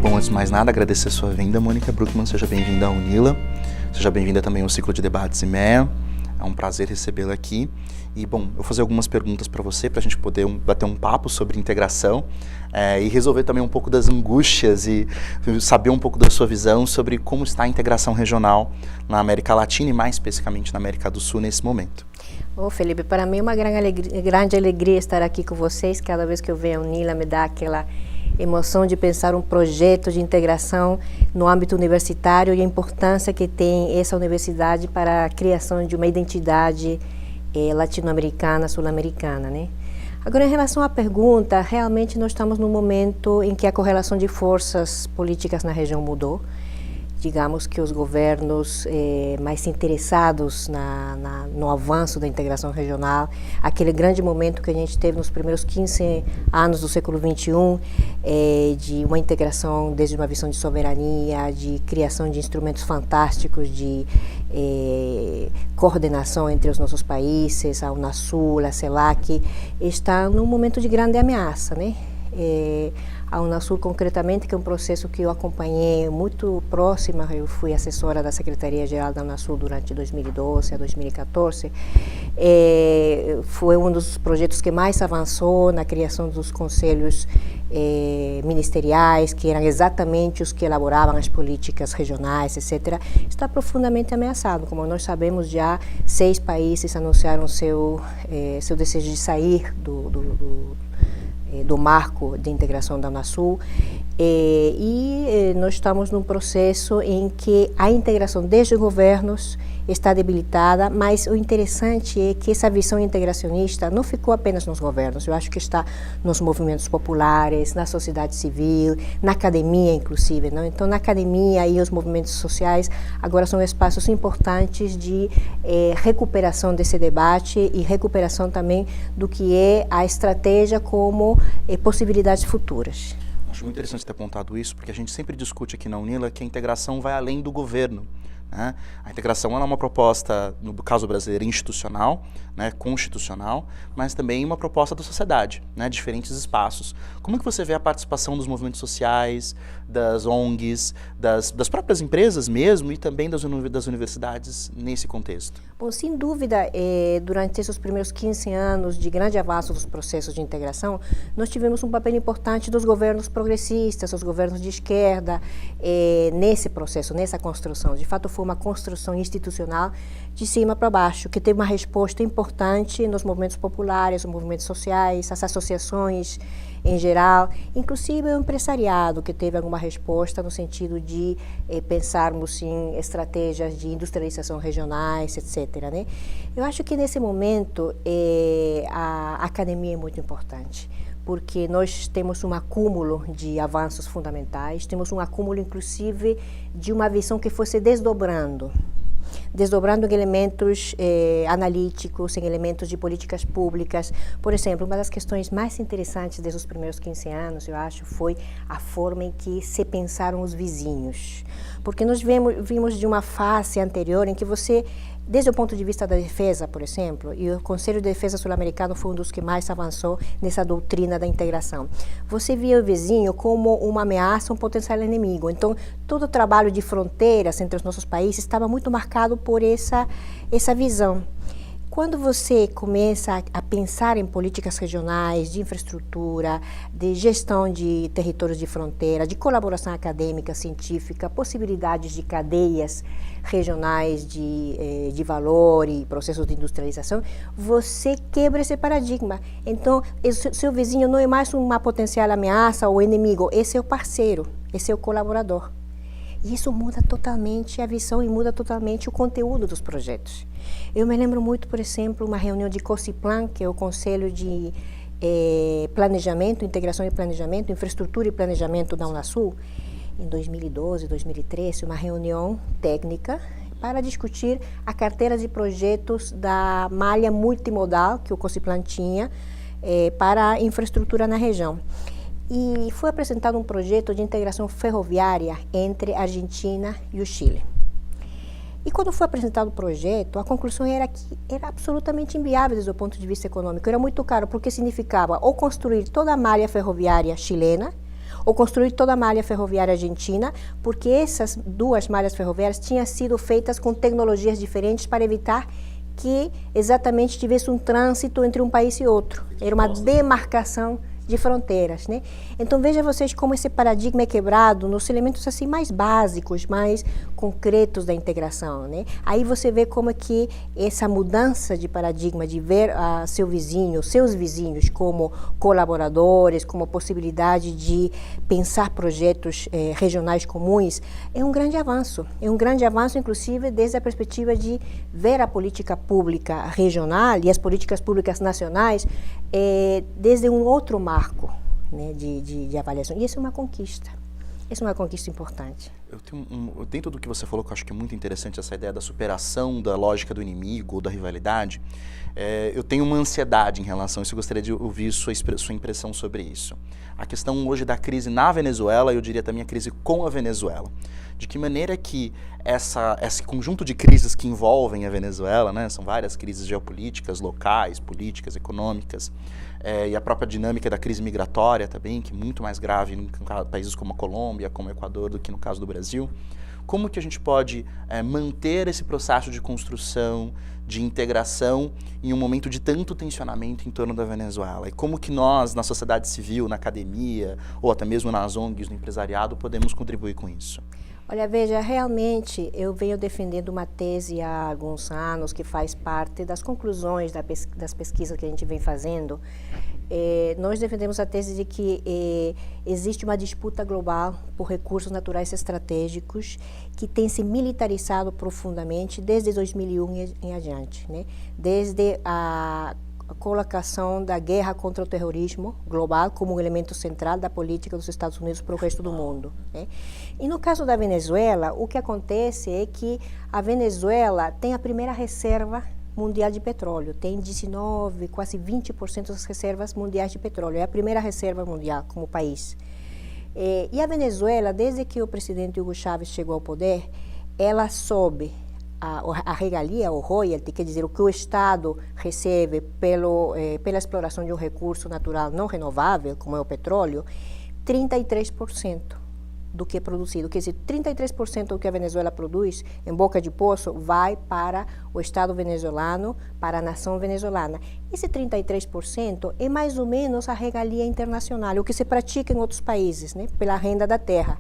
Bom, antes de mais nada, agradecer a sua vinda, Mônica Bruckmann. Seja bem-vinda à UNILA. Seja bem-vinda também ao ciclo de debates IMEA. É um prazer recebê-la aqui. E, bom, eu vou fazer algumas perguntas para você, para a gente poder bater um papo sobre integração e resolver também um pouco das angústias e saber um pouco da sua visão sobre como está a integração regional na América Latina e, mais especificamente, na América do Sul nesse momento. Ô, Felipe, para mim é uma grande alegria estar aqui com vocês. Cada vez que eu venho à UNILA me dá aquela emoção de pensar um projeto de integração no âmbito universitário e a importância que tem essa universidade para a criação de uma identidade latino-americana, sul-americana, né? Agora, em relação à pergunta, realmente nós estamos num momento em que a correlação de forças políticas na região mudou. Digamos que os governos mais interessados no avanço da integração regional, aquele grande momento que a gente teve nos primeiros 15 anos do século XXI, de uma integração desde uma visão de soberania, de criação de instrumentos fantásticos de coordenação entre os nossos países, a Unasul, a CELAC, está num momento de grande ameaça, né? A Unasul, concretamente, que é um processo que eu acompanhei muito próxima, eu fui assessora da Secretaria-Geral da Unasul durante 2012 a 2014, foi um dos projetos que mais avançou na criação dos conselhos ministeriais, que eram exatamente os que elaboravam as políticas regionais, etc., está profundamente ameaçado. Como nós sabemos, já 6 países anunciaram seu desejo de sair do marco de integração da Unasul e nós estamos num processo em que a integração desde os governos está debilitada, mas o interessante é que essa visão integracionista não ficou apenas nos governos, eu acho que está nos movimentos populares, na sociedade civil, na academia inclusive, não? Então na academia e os movimentos sociais agora são espaços importantes de recuperação desse debate e recuperação também do que é a estratégia como possibilidades futuras. Acho muito interessante ter apontado isso, porque a gente sempre discute aqui na UNILA que a integração vai além do governo. Né? A integração ela é uma proposta, no caso brasileiro, institucional, né, constitucional, mas também uma proposta da sociedade, né, diferentes espaços. Como que você vê a participação dos movimentos sociais, das ONGs, das próprias empresas mesmo e também das universidades nesse contexto? Bom, sem dúvida, durante esses primeiros 15 anos de grande avanço dos processos de integração, nós tivemos um papel importante dos governos progressistas, os governos de esquerda, nesse processo, nessa construção. De fato, foi uma construção institucional de cima para baixo, que teve uma resposta importante nos movimentos populares, nos movimentos sociais, as associações em geral, inclusive o empresariado, que teve alguma resposta no sentido de pensarmos em estratégias de industrialização regionais, etc., né? Eu acho que nesse momento a academia é muito importante, porque nós temos um acúmulo de avanços fundamentais, temos um acúmulo, inclusive, de uma visão que fosse desdobrando em elementos analíticos, em elementos de políticas públicas. Por exemplo, uma das questões mais interessantes desses primeiros 15 anos, eu acho, foi a forma em que se pensaram os vizinhos. Porque nós vimos de uma fase anterior em que você, desde o ponto de vista da defesa, por exemplo, e o Conselho de Defesa Sul-Americano foi um dos que mais avançou nessa doutrina da integração. Você via o vizinho como uma ameaça, um potencial inimigo. Então, todo o trabalho de fronteiras entre os nossos países estava muito marcado por essa visão. Quando você começa a pensar em políticas regionais, de infraestrutura, de gestão de territórios de fronteira, de colaboração acadêmica, científica, possibilidades de cadeias regionais de valor e processos de industrialização, você quebra esse paradigma. Então, seu vizinho não é mais uma potencial ameaça ou inimigo, esse é o parceiro, esse é o colaborador. E isso muda totalmente a visão e muda totalmente o conteúdo dos projetos. Eu me lembro muito, por exemplo, uma reunião de COSIPLAN, que é o Conselho de Planejamento, Integração e Planejamento, Infraestrutura e Planejamento da Unasul, em 2012, 2013, uma reunião técnica para discutir a carteira de projetos da malha multimodal que o COSIPLAN tinha para a infraestrutura na região. E foi apresentado um projeto de integração ferroviária entre a Argentina e o Chile. E quando foi apresentado o projeto, a conclusão era que era absolutamente inviável desde o ponto de vista econômico. Era muito caro, porque significava ou construir toda a malha ferroviária chilena, ou construir toda a malha ferroviária argentina, porque essas duas malhas ferroviárias tinham sido feitas com tecnologias diferentes para evitar que exatamente tivesse um trânsito entre um país e outro. Era uma demarcação de fronteiras, né? Então veja vocês como esse paradigma é quebrado nos elementos assim mais básicos, mais concretos da integração, né? Aí você vê como é que essa mudança de paradigma de ver seu vizinho, seus vizinhos como colaboradores, como possibilidade de pensar projetos regionais comuns, é um grande avanço. É um grande avanço, inclusive, desde a perspectiva de ver a política pública regional e as políticas públicas nacionais desde um outro marco, né, de avaliação. E isso é uma conquista. Isso é uma conquista importante. Eu tenho dentro do que você falou, que eu acho que é muito interessante, essa ideia da superação da lógica do inimigo ou da rivalidade, eu tenho uma ansiedade em relação a isso. Eu gostaria de ouvir sua impressão sobre isso. A questão hoje da crise na Venezuela, eu diria também a crise com a Venezuela. De que maneira que esse conjunto de crises que envolvem a Venezuela, né, são várias crises geopolíticas, locais, políticas, econômicas, e a própria dinâmica da crise migratória também, que é muito mais grave em países como a Colômbia, como o Equador, do que no caso do Brasil. Como que a gente pode manter esse processo de construção, de integração, em um momento de tanto tensionamento em torno da Venezuela? E como que nós, na sociedade civil, na academia, ou até mesmo nas ONGs, no empresariado, podemos contribuir com isso? Olha, veja, realmente eu venho defendendo uma tese há alguns anos que faz parte das conclusões das pesquisas que a gente vem fazendo. Nós defendemos a tese de que existe uma disputa global por recursos naturais estratégicos que tem se militarizado profundamente desde 2001 em adiante, né? Desde a colocação da guerra contra o terrorismo global como um elemento central da política dos Estados Unidos para o resto do mundo, né? E no caso da Venezuela, o que acontece é que a Venezuela tem a primeira reserva mundial de petróleo, tem 19, quase 20% das reservas mundiais de petróleo, é a primeira reserva mundial como país. E a Venezuela, desde que o presidente Hugo Chávez chegou ao poder, ela sobe a regalia, o royalty, quer dizer, o que o Estado recebe pela exploração de um recurso natural não renovável, como é o petróleo, 33% do que é produzido. Quer dizer, 33% do que a Venezuela produz em boca de poço vai para o Estado venezuelano, para a nação venezuelana. Esse 33% é mais ou menos a regalia internacional, o que se pratica em outros países, né, pela renda da terra.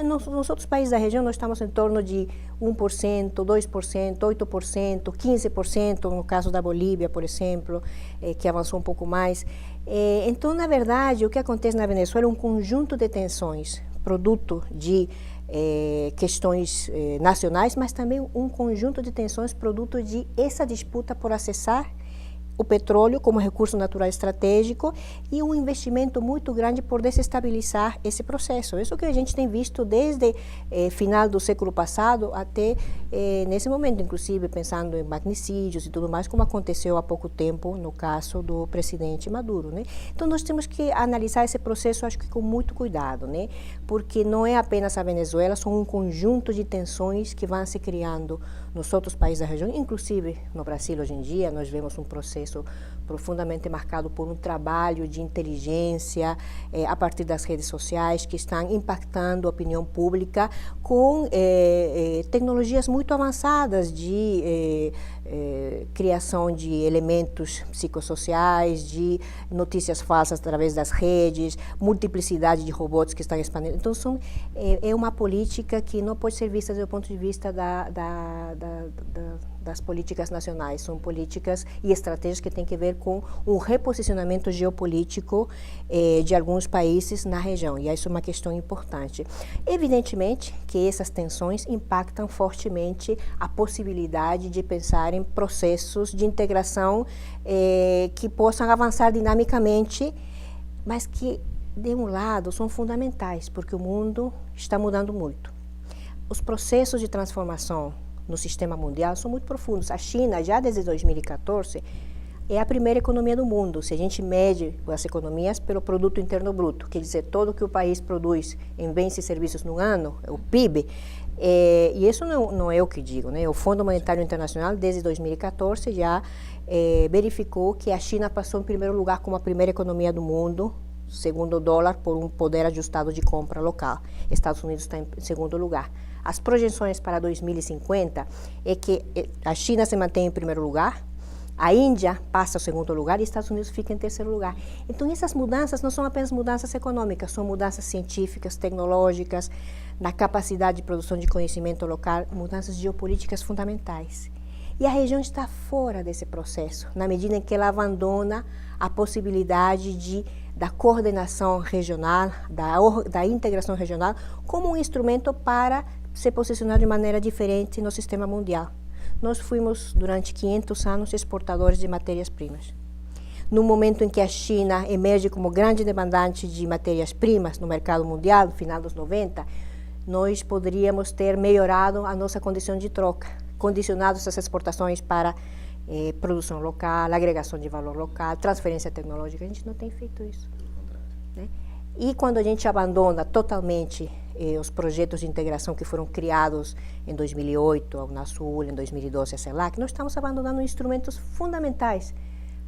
Nos outros países da região, nós estamos em torno de 1%, 2%, 8%, 15%, no caso da Bolívia, por exemplo, que avançou um pouco mais. Então, na verdade, o que acontece na Venezuela é um conjunto de tensões, produto de questões nacionais, mas também um conjunto de tensões, produto de essa disputa por acessar o petróleo como recurso natural estratégico e um investimento muito grande por desestabilizar esse processo. Isso que a gente tem visto desde final do século passado até nesse momento, inclusive pensando em magnicídios e tudo mais, como aconteceu há pouco tempo no caso do presidente Maduro, né? Então nós temos que analisar esse processo, acho que com muito cuidado, né? Porque não é apenas a Venezuela, são um conjunto de tensões que vão se criando nos outros países da região, inclusive no Brasil hoje em dia, nós vemos um processo profundamente marcado por um trabalho de inteligência a partir das redes sociais que estão impactando a opinião pública com tecnologias muito avançadas de criação de elementos psicossociais, de notícias falsas através das redes, multiplicidade de robôs que estão expandindo. Então, é uma política que não pode ser vista do ponto de vista das políticas nacionais. São políticas e estratégias que têm que ver com um reposicionamento geopolítico de alguns países na região. E isso é uma questão importante. Evidentemente que essas tensões impactam fortemente a possibilidade de pensar em processos de integração que possam avançar dinamicamente, mas que, de um lado, são fundamentais, porque o mundo está mudando muito. Os processos de transformação no sistema mundial são muito profundos. A China, já desde 2014, é a primeira economia do mundo. Se a gente mede as economias pelo produto interno bruto, quer dizer, todo o que o país produz em bens e serviços no ano, o PIB, e isso não é o que digo, né? O Fundo Monetário Internacional, desde 2014, já verificou que a China passou em primeiro lugar como a primeira economia do mundo segundo o dólar por um poder ajustado de compra local. Estados Unidos está em segundo lugar. As projeções para 2050 é que a China se mantém em primeiro lugar, a Índia passa ao segundo lugar e os Estados Unidos fica em terceiro lugar. Então, essas mudanças não são apenas mudanças econômicas, são mudanças científicas, tecnológicas, na capacidade de produção de conhecimento local, mudanças geopolíticas fundamentais. E a região está fora desse processo, na medida em que ela abandona a possibilidade da coordenação regional, da integração regional, como um instrumento para se posicionar de maneira diferente no sistema mundial. Nós fomos, durante 500 anos, exportadores de matérias-primas. No momento em que a China emerge como grande demandante de matérias-primas no mercado mundial, no final dos 90, nós poderíamos ter melhorado a nossa condição de troca, condicionado essas exportações para produção local, agregação de valor local, transferência tecnológica. A gente não tem feito isso, né? E quando a gente abandona totalmente os projetos de integração que foram criados em 2008, a Unasul, em 2012, a CELAC, nós estamos abandonando instrumentos fundamentais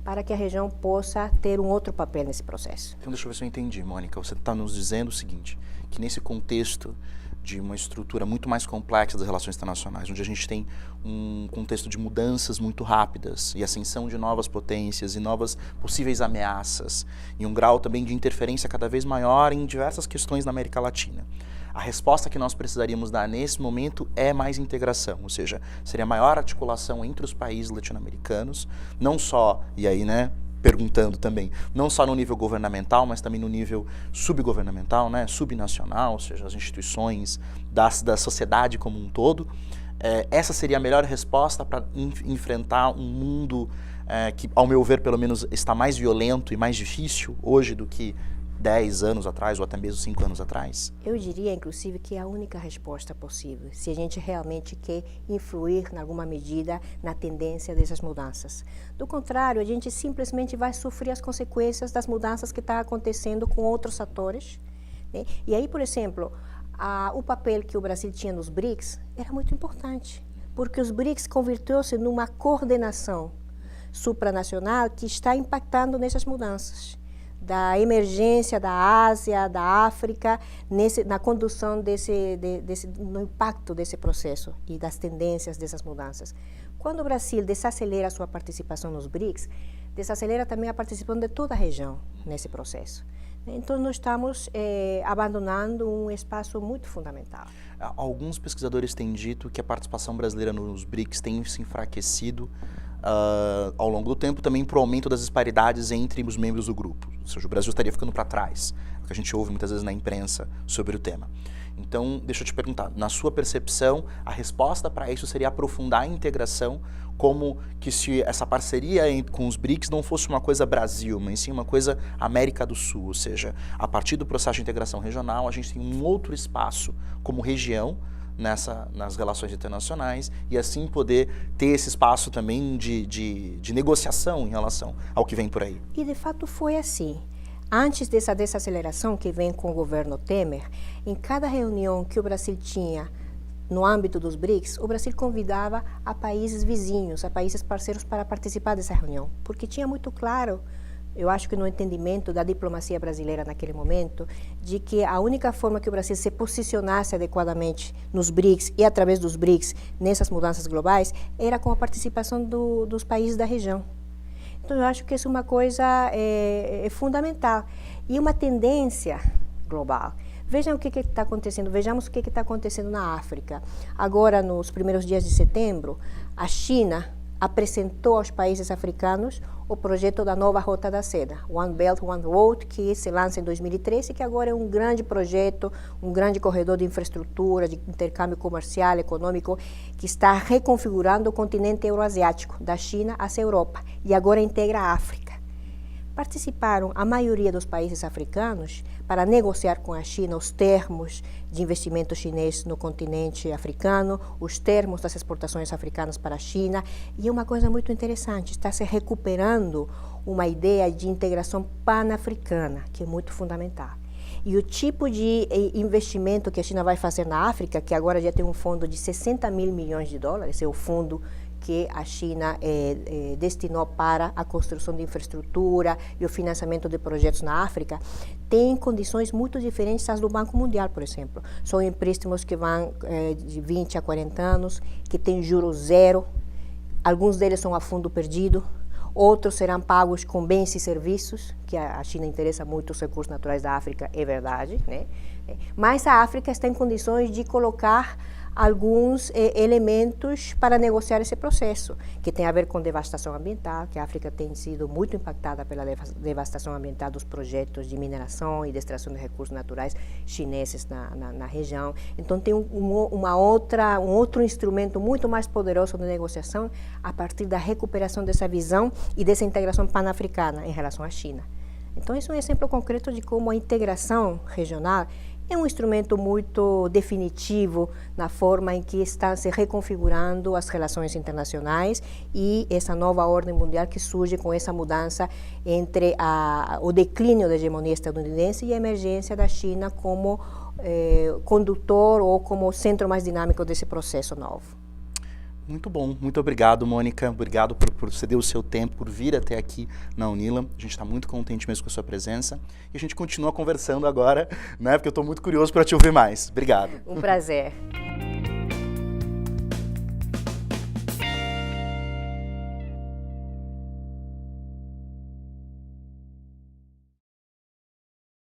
para que a região possa ter um outro papel nesse processo. Então, deixa eu ver se eu entendi, Mônica. Você está nos dizendo o seguinte, que nesse contexto de uma estrutura muito mais complexa das relações internacionais, onde a gente tem um contexto de mudanças muito rápidas e ascensão de novas potências e novas possíveis ameaças, e um grau também de interferência cada vez maior em diversas questões na América Latina. A resposta que nós precisaríamos dar nesse momento é mais integração, ou seja, seria maior articulação entre os países latino-americanos, não só, e aí, né, perguntando também, não só no nível governamental, mas também no nível subgovernamental, né, subnacional, ou seja, as instituições da sociedade como um todo. Essa seria a melhor resposta para enfrentar um mundo que, ao meu ver, pelo menos está mais violento e mais difícil hoje do que 10 anos atrás ou até mesmo 5 anos atrás? Eu diria, inclusive, que é a única resposta possível, se a gente realmente quer influir, em alguma medida, na tendência dessas mudanças. Do contrário, a gente simplesmente vai sofrer as consequências das mudanças que estão acontecendo com outros atores, né? E aí, por exemplo, o papel que o Brasil tinha nos BRICS era muito importante, porque os BRICS converteu-se numa coordenação supranacional que está impactando nessas mudanças, da emergência da Ásia, da África, na condução no impacto desse processo e das tendências dessas mudanças. Quando o Brasil desacelera a sua participação nos BRICS, desacelera também a participação de toda a região nesse processo. Então, nós estamos abandonando um espaço muito fundamental. Alguns pesquisadores têm dito que a participação brasileira nos BRICS tem se enfraquecido ao longo do tempo, também para o aumento das disparidades entre os membros do grupo. Ou seja, o Brasil estaria ficando para trás, o que a gente ouve muitas vezes na imprensa sobre o tema. Então, deixa eu te perguntar, na sua percepção, a resposta para isso seria aprofundar a integração, como que se essa parceria com os BRICS não fosse uma coisa Brasil, mas sim uma coisa América do Sul, ou seja, a partir do processo de integração regional, a gente tem um outro espaço como região nas relações internacionais e assim poder ter esse espaço também de negociação em relação ao que vem por aí. E de fato foi assim. Antes dessa desaceleração que vem com o governo Temer, em cada reunião que o Brasil tinha no âmbito dos BRICS, o Brasil convidava a países vizinhos, a países parceiros para participar dessa reunião, porque tinha muito claro, eu acho que no entendimento da diplomacia brasileira naquele momento, de que a única forma que o Brasil se posicionasse adequadamente nos BRICS e através dos BRICS nessas mudanças globais era com a participação dos países da região. Então, eu acho que isso é uma coisa fundamental e uma tendência global. Vejam o que está acontecendo, vejamos o que está acontecendo na África. Agora, nos primeiros dias de setembro, a China apresentou aos países africanos o projeto da nova Rota da Seda, One Belt, One Road, que se lança em 2013 e que agora é um grande projeto, um grande corredor de infraestrutura, de intercâmbio comercial, econômico, que está reconfigurando o continente euroasiático, da China à Europa, e agora integra a África. Participaram a maioria dos países africanos para negociar com a China os termos de investimento chinês no continente africano, os termos das exportações africanas para a China. E uma coisa muito interessante, está se recuperando uma ideia de integração pan-africana, que é muito fundamental. E o tipo de investimento que a China vai fazer na África, que agora já tem um fundo de 60 mil milhões de dólares, é o fundo que a China destinou para a construção de infraestrutura e o financiamento de projetos na África, tem condições muito diferentes das do Banco Mundial, por exemplo. São empréstimos que vão de 20 a 40 anos, que têm juros zero, alguns deles são a fundo perdido, outros serão pagos com bens e serviços, que a China interessa muito os recursos naturais da África, é verdade, né? Mas a África está em condições de colocar alguns elementos para negociar esse processo, que tem a ver com devastação ambiental, que a África tem sido muito impactada pela devastação ambiental dos projetos de mineração e de extração de recursos naturais chineses na região. Então tem um outro instrumento muito mais poderoso de negociação a partir da recuperação dessa visão e dessa integração pan-africana em relação à China. Então esse é um exemplo concreto de como a integração regional é um instrumento muito definitivo na forma em que estão se reconfigurando as relações internacionais e essa nova ordem mundial que surge com essa mudança entre o declínio da hegemonia estadunidense e a emergência da China como condutor ou como centro mais dinâmico desse processo novo. Muito bom, muito obrigado, Mônica. Obrigado por ceder o seu tempo, por vir até aqui na UNILA. A gente está muito contente mesmo com a sua presença. E a gente continua conversando agora, né? Porque eu estou muito curioso para te ouvir mais. Obrigado. Um prazer.